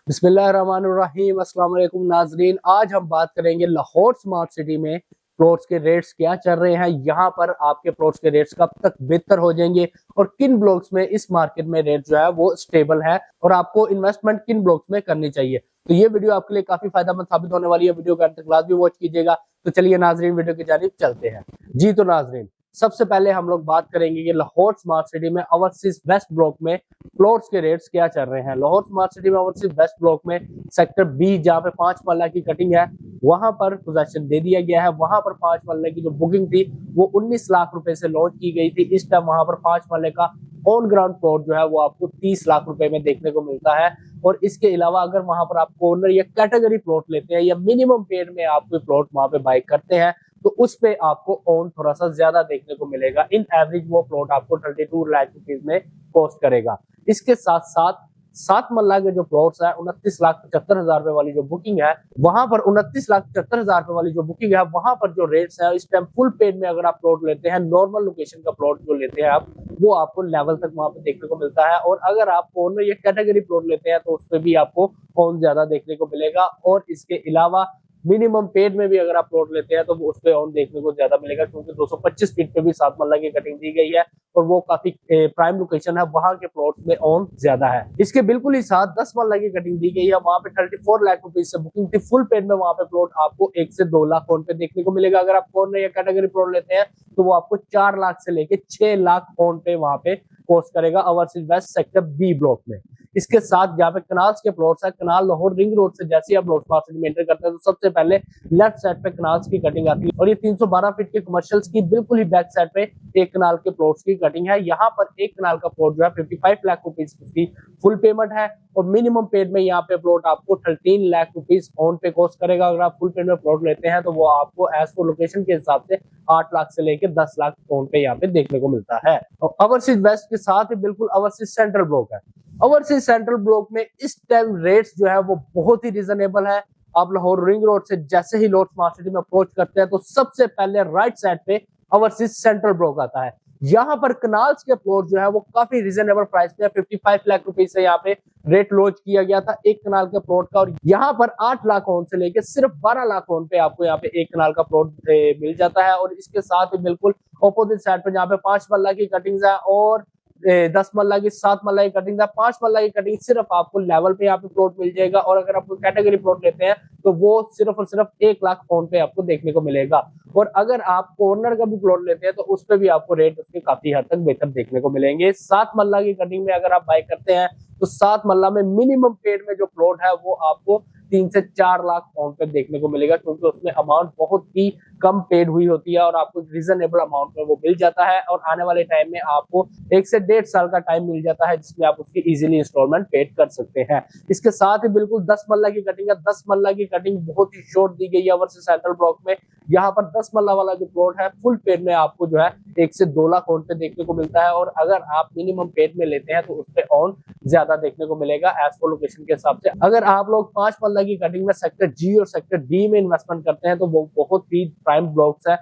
बिस्मिल्लाहिर्रहमानिर्रहीम। अस्सलाम वालेकुम नाजरीन, आज हम बात करेंगे लाहौर स्मार्ट सिटी में प्लॉट्स के रेट्स क्या चल रहे हैं, यहाँ पर आपके प्लॉट्स के रेट्स कब तक बेहतर हो जाएंगे और किन ब्लॉक्स में इस मार्केट में रेट जो है वो स्टेबल है और आपको इन्वेस्टमेंट किन ब्लॉक्स में करनी चाहिए। तो ये वीडियो आपके लिए काफी फायदेमंद साबित होने वाली है। वीडियो का अंत तक लाजमी वॉच कीजिएगा। तो चलिए नाजरीन, वीडियो की जानिब चलते हैं। जी तो नाजरीन, सबसे पहले हम लोग बात करेंगे कि लाहौर स्मार्ट सिटी में ओवरसीज वेस्ट ब्लॉक में प्लॉट्स के रेट्स क्या चल रहे हैं। लाहौर स्मार्ट सिटी में ओवरसीज वेस्ट ब्लॉक में सेक्टर बी, जहां पे 5 मरला की कटिंग है, वहां पर पोजेशन दे दिया गया है। वहां पर 5 मरले की जो बुकिंग थी वो 19 लाख रुपए से लॉन्च की गई थी। इस टाइम वहां पर 5 मरले का ऑन ग्राउंड प्लॉट जो है वो आपको 30 लाख रुपए में देखने को मिलता है। और इसके अलावा अगर वहां पर आप कॉर्नर या कैटेगरी प्लॉट लेते हैं या मिनिमम पेड में आप कोई प्लॉट वहां पे बाय करते हैं तो उस पे आपको ऑन थोड़ा सा ज्यादा देखने को मिलेगा। इन एवरेज वो प्लॉट आपको 32 लाख रुपीज में कॉस्ट करेगा। इसके साथ साथ 7 मरला के जो प्लॉट्स है 29,75,000 रुपए वाली जो बुकिंग है, वहां पर 29,75,000 रुपए वाली जो बुकिंग है, वहां पर जो रेट्स है इस टाइम फुल पेड में अगर आप प्लॉट लेते हैं, नॉर्मल लोकेशन का प्लॉट जो लेते हैं आप, वो आपको लेवल तक वहां पे देखने को मिलता है। और अगर आप कॉर्नर या कैटेगरी प्लॉट लेते हैं तो उस पर भी आपको ऑन ज्यादा देखने को मिलेगा। और इसके अलावा मिनिमम पेड में भी अगर आप प्लॉट लेते हैं तो वो उस पे ऑन देखने को ज्यादा मिलेगा, क्योंकि 225 फीट पे भी 7 मरला की कटिंग दी गई है और वो काफी प्राइम लोकेशन है, वहां के प्लॉट में ऑन ज्यादा है। इसके बिल्कुल ही साथ 10 मरला की कटिंग दी गई है, वहां पे 34 लाख रुपीज से बुकिंग थी। फुल पेड में वहां पे प्लॉट आपको 1 से 2 लाख ऑन पे देखने को मिलेगा। अगर आप कॉर्नर या कैटेगरी प्लॉट लेते हैं तो वो आपको 4 लाख से लेके 6 लाख ऑन पे वहां पे कॉस्ट करेगा overseas west sector B block में। इसके साथ जहाँ पे कनाल्स के प्लॉट्स है, कनाल लाहौर रिंग रोड से जैसे आप प्लॉट मार्केट में एंटर करते हैं तो सबसे पहले लेफ्ट साइड पे कनाल्स की कटिंग आती है और ये 312 फीट के कमर्शियल्स की बिल्कुल ही बैक साइड पे एक कनाल के प्लॉट्स की कटिंग है। यहाँ पर एक कनाल का प्लॉट जो है 55 लाख रुपीज की फुल पेमेंट है और मिनिमम पेड में यहाँ पे प्लॉट आपको 13 लाख रुपीज ऑन पे कॉस्ट करेगा। अगर आप फुल पेड में प्लॉट लेते हैं तो वो आपको एज पर लोकेशन के हिसाब से 8 लाख से लेकर 10 लाख ऑन पे यहाँ पे देखने को मिलता है। और ओवरसीज वेस्ट के साथ ही बिल्कुल ओवरसीज सेंट्रल ब्लॉक है। ओवरसीज सेंट्रल ब्लॉक में इस टाइम रेट्स जो है वो बहुत ही रिजनेबल है। आप लाहौर रिंग रोड से जैसे ही लाहौर स्मार्ट सिटी में अप्रोच करते हैं तो सबसे पहले राइट साइड पे ओवरसीज सेंट्रल ब्लॉक आता है। यहाँ पर कनाल्स के प्लॉट जो है वो काफी रिजनेबल प्राइस पे 55 लाख रुपीज से यहाँ पे रेट लॉन्च किया गया था एक कनाल के प्लॉट का। और यहाँ पर 8 लाख ऑन से लेके सिर्फ 12 लाख ऑन पे आपको यहाँ पे एक कनाल का प्लॉट मिल जाता है। और इसके साथ ही बिल्कुल ऑपोजिट साइड पे जहाँ पे 5 मरला की कटिंग है और 10 मरला की 7 मरला की कटिंग, 5 मरला की कटिंग सिर्फ आपको लेवल पे यहाँ पे प्लॉट मिल जाएगा। और अगर आप कैटेगरी प्लॉट लेते हैं तो वो सिर्फ और सिर्फ 1 लाख ऑन पे आपको देखने को मिलेगा। और अगर आप कॉर्नर का भी प्लॉट लेते हैं तो उस पे भी आपको रेट उसके काफी हद तक बेहतर देखने को मिलेंगे। 7 मरला की कटिंग में अगर आप बाय करते हैं तो 7 मरला में मिनिमम पेड में जो प्लॉट है वो आपको 3 से 4 लाख ऑन पे देखने को मिलेगा, क्योंकि उसमें अमाउंट बहुत ही कम पेड हुई होती है और आपको रिजनेबल अमाउंट में वो मिल जाता है। और आने वाले टाइम में आपको 1 से 1.5 साल का टाइम मिल जाता है जिसमें आप उसकी इजीली इंस्टॉलमेंट पेड कर सकते हैं। इसके साथ ही बिल्कुल 10 मरला की कटिंग है। 10 मरला की कटिंग बहुत ही शॉर्ट दी गई है ओवरसीज सेंट्रल ब्लॉक में। यहाँ पर 10 मरला वाला जो प्लॉट है फुल पेड में आपको जो है 1 से 2 लाख ऑन पे देखने को मिलता है। और अगर आप मिनिमम पेड में लेते हैं तो उस पे ऑन ज्यादा देखने को मिलेगा एज पर लोकेशन के हिसाब से। अगर आप लोग 5 मरला की कटिंग में सेक्टर जी और सेक्टर डी में इन्वेस्टमेंट करते हैं तो वो बहुत ही प्राइम ब्लॉक्स है।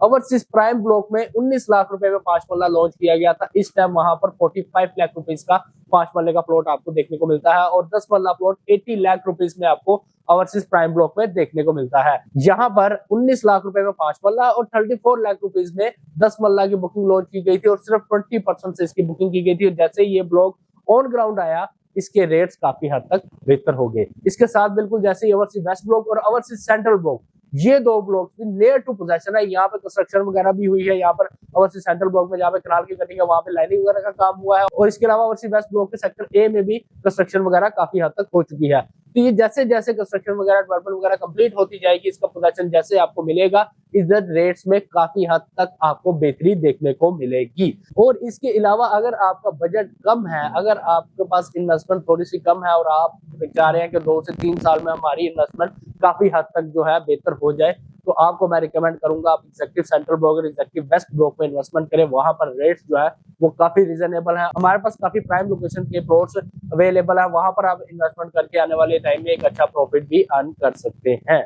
ओवरसीज प्राइम ब्लॉक में 19 लाख रुपए में 5 मरला लॉन्च किया गया था। इस टाइम वहां पर 45 लाख रुपीज का 5 मरले का प्लॉट आपको देखने को मिलता है और 10 मरला प्लॉट 80 लाख रुपीज में आपको ओवरसीज प्राइम ब्लॉक में देखने को मिलता है। यहाँ पर 19 लाख रुपए में 5 मरला और 34 लाख रुपीज में 10 मरला की बुकिंग लॉन्च की गई थी और सिर्फ 20% से इसकी बुकिंग की गई थी। जैसे ये ब्लॉक ऑन ग्राउंड आया इसके रेट्स काफी हद तक बेहतर हो गए। इसके साथ बिल्कुल जैसे ही ओवरसीज वेस्ट ब्लॉक और ओवरसीज सेंट्रल ब्लॉक, ये दो ब्लॉक भी नियर टू पोजेशन है। यहाँ पे कंस्ट्रक्शन वगैरह भी हुई है। यहाँ पर ओवरसीज सेंट्रल ब्लॉक में जहाँ पे कनाल की कटिंग है वहाँ पे लाइनिंग वगैरह का काम हुआ है। और इसके अलावा ओवरसीज वेस्ट ब्लॉक के सेक्टर ए में भी कंस्ट्रक्शन वगैरह काफी हद तक हो चुकी है। तो ये जैसे जैसे कंस्ट्रक्शन वगैरह डेवलपमेंट वगैरह कंप्लीट होती जाएगी, इसका पोजेशन जैसे आपको मिलेगा, इधर रेट्स में काफी हद तक आपको बेहतरी देखने को मिलेगी। और इसके अलावा अगर आपका बजट कम है, अगर आपके पास इन्वेस्टमेंट थोड़ी सी कम है और आप चाह रहे हैं कि 2 से 3 साल में हमारी इन्वेस्टमेंट काफी हद तक जो है बेहतर हो जाए, तो आपको मैं रिकमेंड करूंगा आप एग्जेक्टिव सेंट्रल ब्लॉक और एग्जेक्टिव वेस्ट ब्लॉक में इन्वेस्टमेंट करें। वहां पर रेट्स जो है वो काफी रिजनेबल है। हमारे पास काफी प्राइम लोकेशन के प्लॉट्स अवेलेबल है, वहां पर आप इन्वेस्टमेंट करके आने वाले टाइम में एक अच्छा प्रॉफिट भी अर्न कर सकते हैं।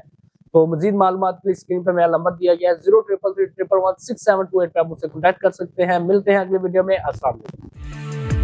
तो मजीद मालूमात के लिए स्क्रीन पर मेरा नंबर दिया गया है 0333116728 पे आप मुझसे कॉन्टैक्ट कर सकते हैं। मिलते हैं अगले वीडियो में। अस्सलाम वालेकुम।